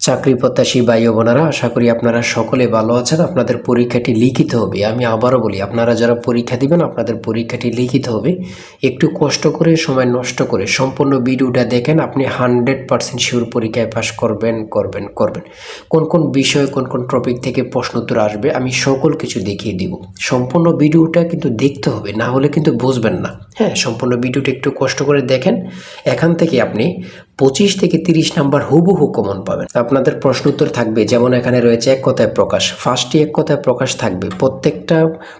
চাকরি প্রত্যাশী ভাই ও বোনেরা, আশা করি আপনারা সকলে ভালো আছেন। আপনাদের পরীক্ষাটি লিখিত হবে। আমি আবারও বলি, আপনারা যারা পরীক্ষা দিবেন আপনাদের পরীক্ষাটি লিখিত হবে। একটু কষ্ট করে, সময় নষ্ট করে সম্পূর্ণ ভিডিওটা দেখেন, আপনি 100% শিওর পরীক্ষায় পাস করবেন। কোন কোন বিষয়, কোন কোন টপিক থেকে প্রশ্ন উত্তর আসবে আমি সকল কিছু দেখিয়ে দিব। সম্পূর্ণ ভিডিওটা কিন্তু দেখতে হবে, না হলে কিন্তু বুঝবেন না। হ্যাঁ, সম্পূর্ণ ভিডিওটা একটু কষ্ট করে দেখেন। এখান থেকে আপনি 25 থেকে 30 নাম্বার হুবহু কমন পাবেন। আপনাদের প্রশ্ন উত্তর থাকবে, যেমন এখানে রয়েছে এক কথায় প্রকাশ। ফার্স্টে এক কথায় প্রকাশ থাকবে, প্রত্যেকটা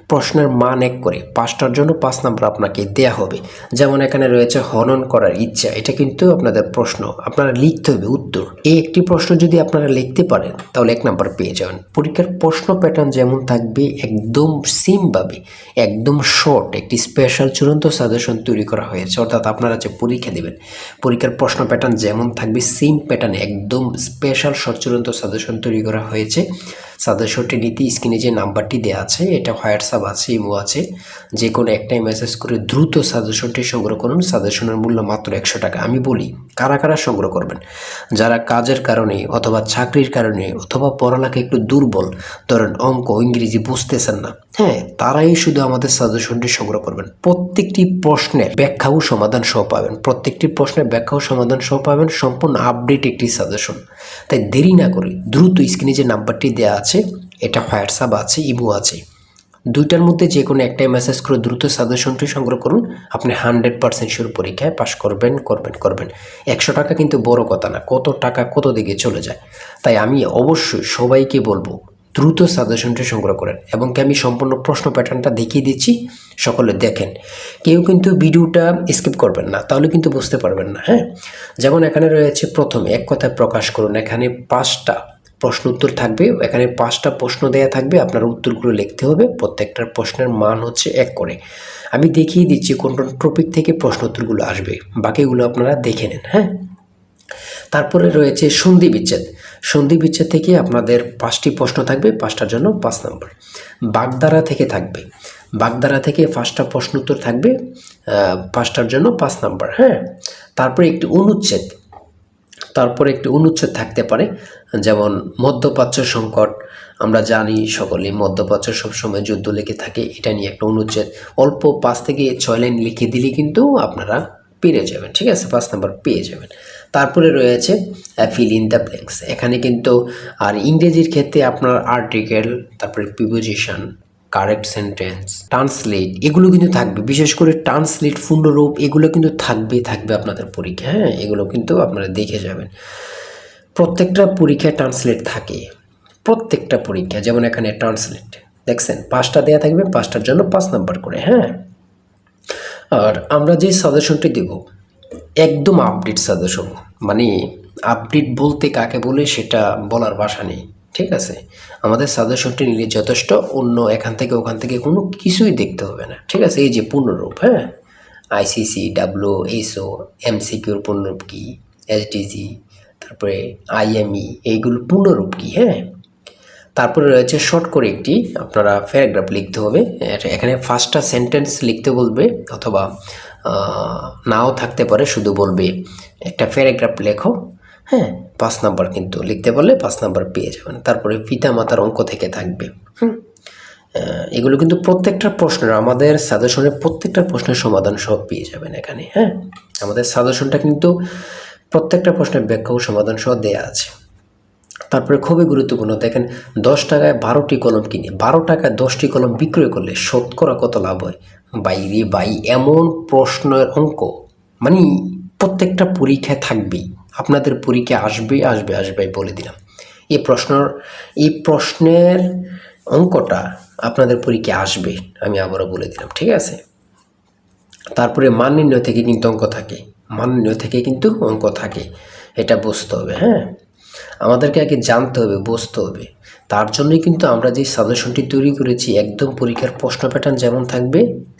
প্রশ্নের মান 1 করে, 5টার জন্য 5 নাম্বার আপনাকে দেয়া হবে। যেমন এখানে রয়েছে হনন করার ইচ্ছা, এটা কিন্তু আপনাদের প্রশ্ন, আপনারা লিখতে হবে উত্তর। এই একটি প্রশ্ন যদি আপনারা লিখতে পারেন তাহলে 1 নাম্বার পেয়ে যাবেন। পরীক্ষার প্রশ্ন প্যাটার্ন যেমন থাকবে একদম সিমভাবে, একদম শর্ট একটি স্পেশাল চূড়ান্ত সাজেশন তৈরি করা হয়েছে। অর্থাৎ আপনারা যে পরীক্ষা দেবেন, পরীক্ষার প্রশ্ন প্যাটার্ন যেমন থাকবে সেম প্যাটার্নে একদম স্পেশাল শর্ট চূড়ান্ত সাজেশন তৈরি করা হয়েছে। সাজেশনটি নিতে স্ক্রিনে যে নাম্বারটি দেওয়া আছে, এটা হোয়াটসঅ্যাপ আছে, ইমো আছে, যে কোনো একটাই মেসেজ করে দ্রুত সাজেশনটি সংগ্রহ করুন। সাজেশনের মূল্য মাত্র 100 টাকা। আমি বলি, কারা কারা সংগ্রহ করবেন? যারা কাজের কারণে অথবা চাকরির কারণে অথবা পড়ালেখা একটু দুর্বল, ধরেন অঙ্ক ইংরেজি বুঝতেছেন না, হ্যাঁ, তারাই শুধু আমাদের সাজেশনটি সংগ্রহ করবেন। প্রত্যেকটি প্রশ্নের ব্যাখ্যা ও সমাধান সহ পাবেন, প্রত্যেকটি প্রশ্নের ব্যাখ্যা ও সমাধান সহ পাবেন, সম্পূর্ণ আপডেট একটি সাজেশন। তাই দেরি না করে দ্রুত স্ক্রিনে যে নাম্বারটি দেওয়া আছে, এটা হোয়াটসঅ্যাপ আছে, ইমো আছে, দুইটার মধ্যে যে কোনো একটাই মেসেজ করে দ্রুত সাজেশনটি সংগ্রহ করুন। আপনি 100% শিওর পরীক্ষায় পাশ করবেন। 100 টাকা কিন্তু বড় কথা না, কত টাকা কত দিকে চলে যায়। তাই আমি অবশ্যই সবাইকে বলবো, দ্রুত সাজেশনটি সংগ্রহ করেন। এবং আমি সম্পূর্ণ প্রশ্ন প্যাটার্নটা দেখিয়ে দিচ্ছি, সকলে দেখেন। কেউ কিন্তু ভিডিওটা স্কিপ করবেন না, তাহলে কিন্তু বুঝতে পারবেন না। হ্যাঁ, যেমন এখানে রয়েছে প্রথমে এক কথায় প্রকাশ করুন। এখানে 5টা প্রশ্ন উত্তর থাকবে, এখানে 5টা প্রশ্ন দেয়া থাকবে, আপনার উত্তরগুলো লিখতে হবে। প্রত্যেকটার প্রশ্নের মান হচ্ছে 1 করে। আমি দেখিয়ে দিচ্ছি কোন কোন টপিক থেকে প্রশ্ন উত্তরগুলো আসবে, বাকিগুলো আপনারা দেখে নেন। হ্যাঁ, তারপরে রয়েছে সন্ধি বিচ্ছেদ। সন্ধি বিচ্ছেদ থেকে আপনাদের 5টি প্রশ্ন থাকবে, 5টার জন্য 5 নাম্বার। বাগধারা থেকে থাকবে, বাগধারা থেকে 5টা প্রশ্ন উত্তর থাকবে, 5টার জন্য 5 নাম্বার। হ্যাঁ, তারপরে একটি অনুচ্ছেদ, থাকতে পারে, যেমন মধ্যপ্রাচ্য সংকট। আমরা জানি সকলে মধ্যপ্রাচ্য সবসময় যুদ্ধ লেগে থাকে, এটা নিয়ে একটা অনুচ্ছেদ অল্প 5 থেকে 6 লাইন লিখে দিলে কিন্তু আপনারা পেরে যাবেন। ঠিক আছে, 5 নাম্বার পেয়ে যাবেন। তারপরে রয়েছে ফিল ইন দ্য ব্ল্যাঙ্কস। এখানে কিন্তু আর ইংরেজির ক্ষেত্রে আপনার আর্টিকেল, তারপরে প্রিপোজিশন, কারেক্ট সেন্টেন্স, ট্রান্সলেট, এগুলো কিন্তু থাকবে। বিশেষ করে ট্রান্সলেট, পূর্ণরূপ, এগুলো কিন্তু থাকবে আপনাদের পরীক্ষা। হ্যাঁ, এগুলো কিন্তু আপনারা দেখে যাবেন। প্রত্যেকটা পরীক্ষায় ট্রান্সলেট থাকে, প্রত্যেকটা পরীক্ষা। যেমন এখানে ট্রান্সলেট দেখছেন 5টা দেওয়া থাকবে, 5টার জন্য 5 নাম্বার করে। হ্যাঁ, আর আমরা যে সাজেশনটি দেব একদম আপডেট সাজেশন। মানে আপডেট বলতে কাকে বলে সেটা বলার ভাষা নেই। ঠিক আছে, আমাদের সাজেশনটি নিলে যথেষ্ট, অন্য এখান থেকে ওখান থেকে কোনো কিছুই দেখতে হবে না। ঠিক আছে, এই যে পূর্ণরূপ, হ্যাঁ, আইসিসি, ডাব্লিউএসও, এমসিকিউর পূর্ণরূপ কী, এসডিজি, তারপরে আইএমই, এইগুলো পূর্ণরূপ কী। হ্যাঁ, তারপরে রয়েছে শর্ট করে একটি আপনারা প্যারাগ্রাফ লিখতে হবে। এখানে 5টা সেন্টেন্স লিখতে বলবে, অথবা নাও থাকতে পারে, শুধু বলবে একটা প্যারাগ্রাফ লেখো। হ্যাঁ, 5 নাম্বার কিন্তু লিখতে বললে 5 নাম্বার পেয়ে যাবেন। তারপরে পিতা মাতার অঙ্ক থেকে থাকবে। এগুলো কিন্তু প্রত্যেকটা প্রশ্নের, আমাদের সাজেশনের প্রত্যেকটা প্রশ্নের সমাধান সব পেয়ে যাবেন এখানে। হ্যাঁ, আমাদের সাজেশনটা কিন্তু প্রত্যেকটা প্রশ্নের ব্যাখ্যা ও সমাধান সহ দেয়া আছে। তারপরে খুবই গুরুত্বপূর্ণ, দেখেন 10 টাকায় 12টি কলম কিনে 12 টাকায় 10টি কলম বিক্রয় করলে শতকরা কত লাভ হয়? ভাই, এমন প্রশ্নের অঙ্ক মানে প্রত্যেকটা পরীক্ষায় থাকবেই, আপনাদের পরীক্ষা আসবে বলে দিলাম। এই প্রশ্নের অঙ্কটা আপনাদের পরীক্ষায় আসবে, আমি আবারও বলে দিলাম। ঠিক আছে, তারপরে মান নির্ণয় থেকে কিন্তু অঙ্ক থাকে, এটা বুঝতে হবে। হ্যাঁ, আমাদেরকে আগে জানতে হবে, বুঝতে হবে। তার জন্যই কিন্তু আমরা যে সাজেশনটি তৈরি করেছি, একদম পরীক্ষার প্রশ্ন প্যাটার্ন যেমন থাকবে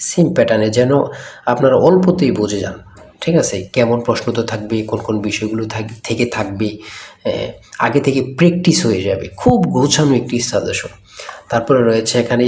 সেম প্যাটার্নে, যেন আপনারা অল্পতেই বুঝে যান। ঠিক আছে, কেমন প্রশ্ন তো থাকবে, কোন কোন বিষয়গুলো থেকে থাকবে, আগে থেকে প্র্যাকটিস হয়ে যাবে। খুব গোছানো একটি সাজেশন। তারপরে রয়েছে এখানে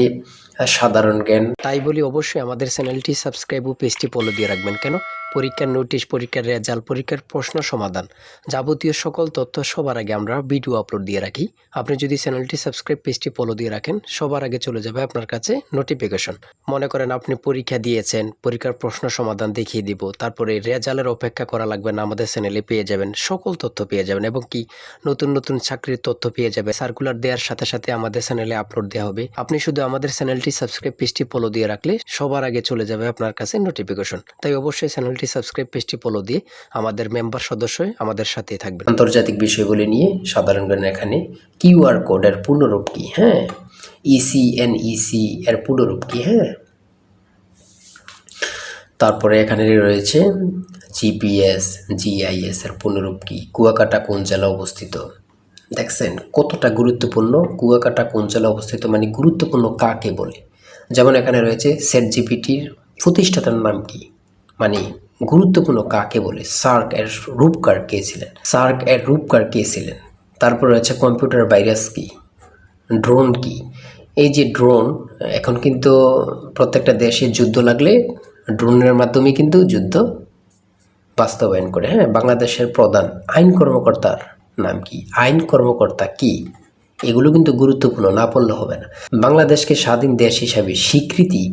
সাধারণ জ্ঞান। তাই বলি অবশ্যই আমাদের চ্যানেলটি সাবস্ক্রাইব ও পেজটি ফলো দিয়ে রাখবেন। কেন? পরীক্ষার নোটিশ, পরীক্ষার রেজাল্ট, পরীক্ষার প্রশ্ন সমাধান, যাবতীয় সকল তথ্য সবার আগে আমরা ভিডিও আপলোড দিয়ে রাখি। আপনি যদি চ্যানেলটি সাবস্ক্রাইব, পেজটি ফলো দিয়ে রাখেন, সবার আগে চলে যাবে আপনার কাছে নোটিফিকেশন। মনে করেন আপনি পরীক্ষা দিয়েছেন, পরীক্ষার প্রশ্ন সমাধান দেখিয়ে দিব, তারপরে রেজাল্টের অপেক্ষা করা লাগবে না, আমাদের চ্যানেলে পেয়ে যাবেন, সকল তথ্য পেয়ে যাবেন এবং কি নতুন নতুন চাকরির তথ্য পেয়ে যাবে। সার্কুলার দেওয়ার সাথে সাথে আমাদের চ্যানেলে আপলোড দেওয়া হবে। আপনি শুধু আমাদের চ্যানেলটি সাবস্ক্রাইব, পেজটি ফলো দিয়ে রাখলে সবার আগে চলে যাবে আপনার কাছে নোটিফিকেশন। তাই অবশ্যই চ্যানেলটি সাবস্ক্রাইব, পেজটি ফলো দিয়ে আমাদের মেম্বার সদস্য আমাদের সাথে থাকবেন। আন্তর্জাতিক বিষয়গুলি নিয়ে সাধারণ জ্ঞান, এখানে কিউআর কোডের পূর্ণরূপ কি, হ্যাঁ, ইসিএনইসি এর পূর্ণরূপ কি, হ্যাঁ, তারপরে এখানে রয়েছে জিপিএস, জিআইএস এর পূর্ণরূপ কি, কুয়াকাটা কোন জেলা অবস্থিত। দেখছেন কতটা গুরুত্বপূর্ণ, কুয়াকাটা কোন জেলা অবস্থিত মানে গুরুত্বপূর্ণ কাকে বলে। যেমন এখানে রয়েছে চ্যাটজিপিটির প্রতিষ্ঠাতার নাম কি, মানে গুরুত্বপূর্ণ কাকে বলে। সার্ক এর রূপকার কে ছিলেন, সার্ক এর রূপকার কে ছিলেন। তারপর রয়েছে কম্পিউটার ভাইরাস কি, ড্রোন কি। এই যে ড্রোন, এখন কিন্তু প্রত্যেকটা দেশে যুদ্ধ লাগলে ড্রোনের মাধ্যমে কিন্তু যুদ্ধ বাস্তবায়ন করে। হ্যাঁ, বাংলাদেশের প্রধান আইন কর্মকর্তার নাম কি, আইন কর্মকর্তা কি, এগুলো কিন্তু গুরুত্বপূর্ণ, না পড়লে হবে না। বাংলাদেশকে স্বাধীন দেশ হিসাবে স্বীকৃতি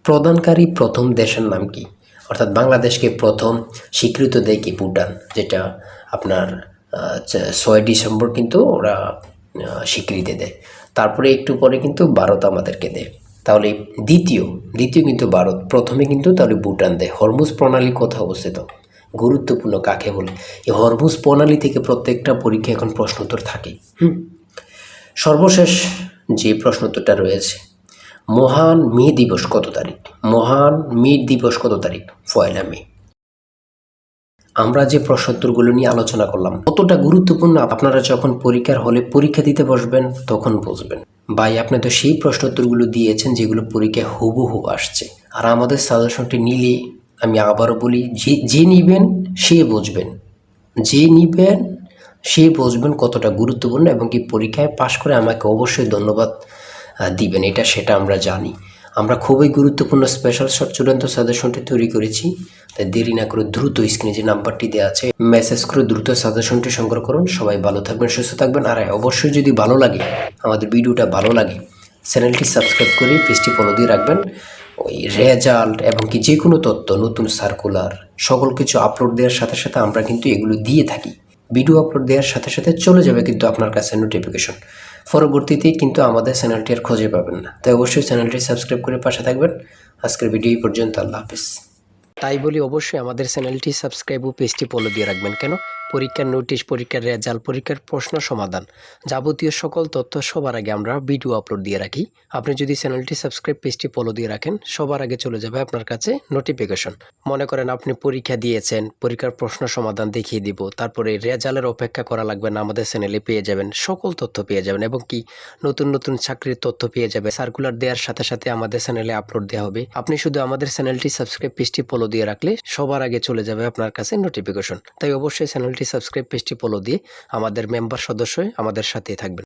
প্রদানকারী প্রথম দেশের নাম কি, অর্থাৎ বাংলাদেশকে প্রথম স্বীকৃত দেয় কি, ভুটান, যেটা আপনার 6 ডিসেম্বর কিন্তু ওরা স্বীকৃতি দেয়। তারপরে একটু পরে কিন্তু ভারত আমাদেরকে দেয়। তাহলে দ্বিতীয় কিন্তু ভারত, প্রথমে কিন্তু তাহলে ভুটান দেয়। হরমুজ প্রণালী কোথায় অবস্থিত, গুরুত্বপূর্ণ কাকে বলে। এই হরমুজ প্রণালী থেকে প্রত্যেকটা পরীক্ষা এখন প্রশ্নোত্তর থাকে। সর্বশেষ যে প্রশ্নোত্তরটা রয়েছে, মহান মে দিবস কত তারিখ, মহান মে দিবস কত তারিখ, 1 মে। আমরা যে প্রশ্নোত্তরগুলো নিয়ে আলোচনা করলাম কতটা গুরুত্বপূর্ণ, আপনারা যখন পরীক্ষার হলে পরীক্ষা দিতে বসবেন তখন বুঝবেন। ভাই, আপনি তো সেই প্রশ্নোত্তরগুলো দিয়েছেন যেগুলো পরীক্ষায় হুবহু আসছে। আর আমাদের সাজেশনটি নিলে, আমি আবারও বলি, যে নিবেন সে বুঝবেন, যে নিবেন সে বুঝবেন কতটা গুরুত্বপূর্ণ, এবং কি পরীক্ষায় পাশ করে আমাকে অবশ্যই ধন্যবাদ দিবেন, সেটা আমরা জানি। আমরা খুবই গুরুত্বপূর্ণ স্পেশাল শর্ট চূড়ান্ত সাজেশনটি তৈরি করেছি। তাই দেরি না করে দ্রুত স্ক্রিনে যে নাম্বারটি দেওয়া আছে মেসেজ করে দ্রুত সাজেশনটি সংগ্রহ করুন। সবাই ভালো থাকবেন, সুস্থ থাকবেন। আর অবশ্যই যদি ভালো লাগে, আমাদের ভিডিওটা ভালো লাগে, চ্যানেলটি সাবস্ক্রাইব করে পেজটি ফলো দিয়ে রাখবেন। ওই রেজাল্ট এবং কি যে কোনো তথ্য, নতুন সার্কুলার, সকল কিছু আপলোড দেওয়ার সাথে সাথে আমরা কিন্তু এগুলো দিয়ে থাকি। ভিডিও আপলোড দেওয়ার সাথে সাথে চলে যাবে কিন্তু আপনার কাছে নোটিফিকেশন। পরবর্তীতে কিন্তু আমাদের চ্যানেলটি আর খুঁজে পাবেন না। তাই অবশ্যই চ্যানেলটি সাবস্ক্রাইব করে পাশে থাকবেন। আজকের ভিডিও এই পর্যন্ত, আল্লাহ হাফেজ। তাই বলি অবশ্যই আমাদের চ্যানেলটি সাবস্ক্রাইব ও পেজটি ফলো দিয়ে রাখবেন। কেন, পরীক্ষার নোটিশ, পরীক্ষার রেজাল্ট, পরীক্ষার প্রশ্ন সমাধান, যাবতীয় সকল তথ্য সবার আগে আমরা ভিডিও আপলোড দিয়ে রাখি। আপনি যদি চ্যানেলটি সাবস্ক্রাইব, পেজটি ফলো দিয়ে রাখেন, সবার আগে চলে যাবে আপনার কাছে নোটিফিকেশন। মনে করেন আপনি পরীক্ষা দিয়েছেন, পরীক্ষার প্রশ্ন সমাধান দেখিয়ে দিব, তারপরে রেজাল্টের অপেক্ষা করা লাগবে না, আমাদের চ্যানেলে পেয়ে যাবেন, সকল তথ্য পেয়ে যাবেন এবং কি নতুন নতুন চাকরির তথ্য পেয়ে যাবে। সার্কুলার দেওয়ার সাথে সাথে আমাদের চ্যানেলে আপলোড দেওয়া হবে। আপনি শুধু আমাদের চ্যানেলটি সাবস্ক্রাইব, পেজটি ফলো দিয়ে রাখলে সবার আগে চলে যাবে আপনার কাছে নোটিফিকেশন। তাই অবশ্যই চ্যানেলটি সাবস্ক্রাইব, পেজটি ফলো দিয়ে আমাদের মেম্বার সদস্য আমাদের সাথে থাকবেন।